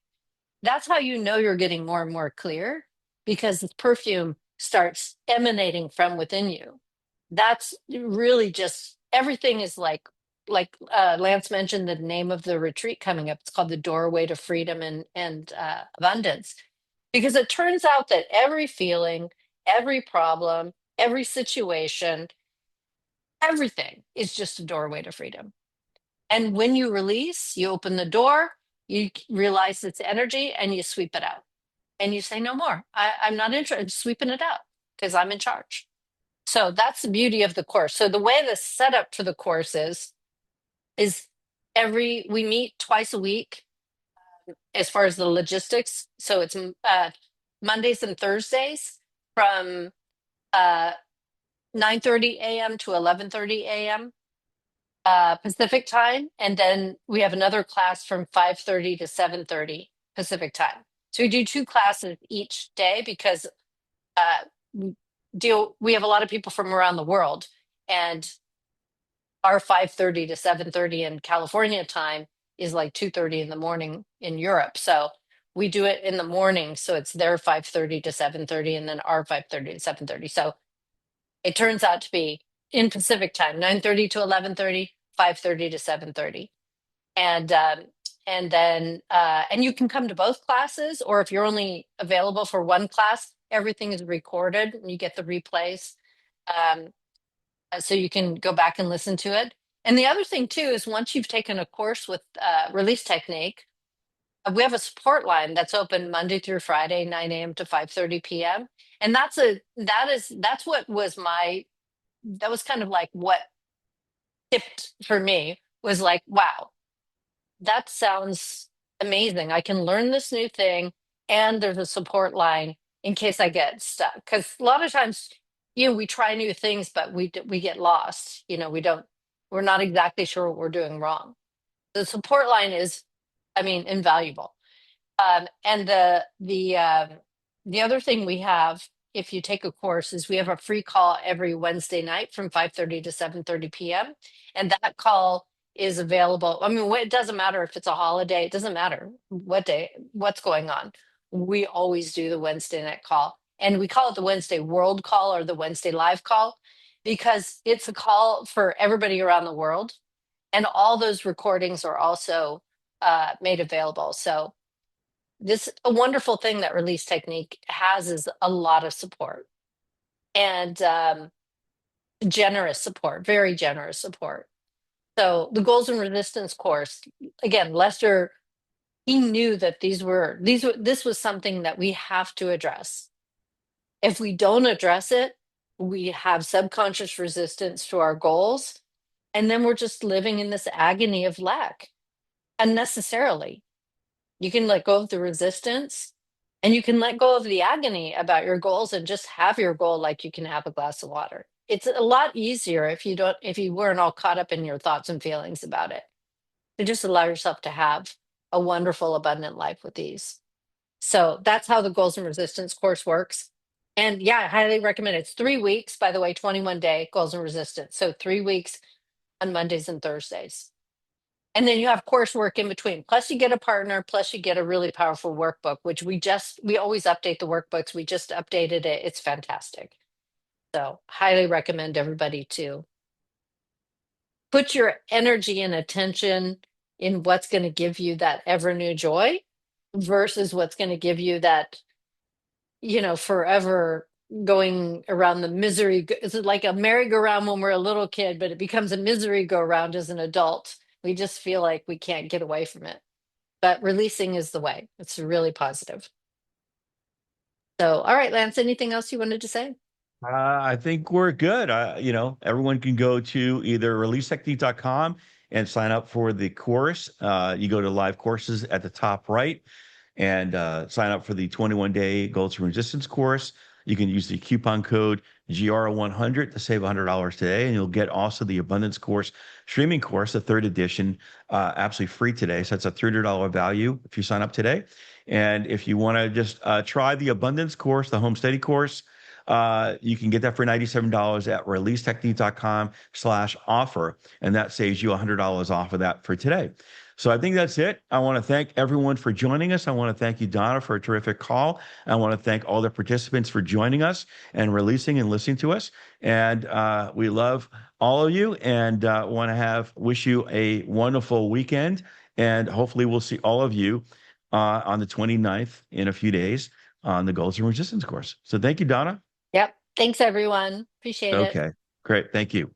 That's how you know you're getting more and more clear, because the perfume starts emanating from within you. That's really just everything is like Lance mentioned the name of the retreat coming up. It's called the Doorway to Freedom and Abundance, because it turns out that every feeling, every problem, every situation, everything is just a doorway to freedom. And when you release, you open the door, you realize it's energy, and you sweep it out. And you say, no more. I'm not interested in sweeping it out because I'm in charge. So that's the beauty of the course. So the way the setup to the course is we meet twice a week as far as the logistics. So it's Mondays and Thursdays from 9:30 a.m. to 11:30 a.m. Pacific time, and then we have another class from 5:30 to 7:30 Pacific time. So we do two classes each day because uh, we have a lot of people from around the world, and our 5:30 to 7:30 in California time is like 2:30 in the morning in Europe. So we do it in the morning, so it's their 5:30 to 7:30, and then our 5:30 to 7:30. So it turns out to be in Pacific time, 9:30 to 11:30, 5:30 to 7:30. And and you can come to both classes, or if you're only available for one class, everything is recorded and you get the replays. Um, so you can go back and listen to it. And the other thing too is once you've taken a course with release technique, we have a support line that's open Monday through Friday, 9 a.m. to 5:30 p.m. And that's what was that was kind of like what tipped for me, was like, wow, that sounds amazing. I can learn this new thing, and there's a support line in case I get stuck. Because a lot of times, we try new things, but we get lost. We're not exactly sure what we're doing wrong. The support line is, I mean, invaluable. And the other thing we have, if you take a course, is we have a free call every Wednesday night from 5:30 to 7:30 p.m. And that call is available. I mean, it doesn't matter if it's a holiday, it doesn't matter what day, what's going on. We always do the Wednesday night call. And we call it the Wednesday World Call or the Wednesday Live Call, because it's a call for everybody around the world. And all those recordings are also made available. So a wonderful thing that release technique has is a lot of support, and generous support, very generous support. So the goals and resistance course, again, Lester, he knew that this was something that we have to address. If we don't address it, we have subconscious resistance to our goals, and then we're just living in this agony of lack unnecessarily. You can let go of the resistance, and you can let go of the agony about your goals and just have your goal like you can have a glass of water. It's a lot easier if you weren't all caught up in your thoughts and feelings about it. To just allow yourself to have a wonderful, abundant life with ease. So that's how the goals and resistance course works. And yeah, I highly recommend it. It's 3 weeks, by the way, 21-day goals and resistance. So 3 weeks on Mondays and Thursdays. And then you have coursework in between. Plus you get a partner, plus you get a really powerful workbook, which we always update the workbooks. We just updated it. It's fantastic. So highly recommend everybody to put your energy and attention in what's going to give you that ever new joy versus what's going to give you that, forever going around the misery. It's like a merry-go-round when we're a little kid, but it becomes a misery go round as an adult. We just feel like we can't get away from it. But releasing is the way. It's really positive. So, all right, Lance, anything else you wanted to say? I think we're good. Everyone can go to either releasetechnique.com and sign up for the course. You go to live courses at the top right and sign up for the 21-day Goals to Resistance course. You can use the coupon code GR100 to save $100 today, and you'll get also the Abundance course, streaming course, the third edition, absolutely free today. So it's a $300 value if you sign up today. And if you want to just try the Abundance course, the home study course, You can get that for $97 at releasetechnique.com/offer. And that saves you $100 off of that for today. So I think that's it. I want to thank everyone for joining us. I want to thank you, Donna, for a terrific call. I want to thank all the participants for joining us and releasing and listening to us. And we love all of you, and want to wish you a wonderful weekend. And hopefully we'll see all of you on the 29th in a few days on the Goals and Resistance course. So thank you, Donna. Yep. Thanks, everyone. Appreciate it. Okay, great. Thank you.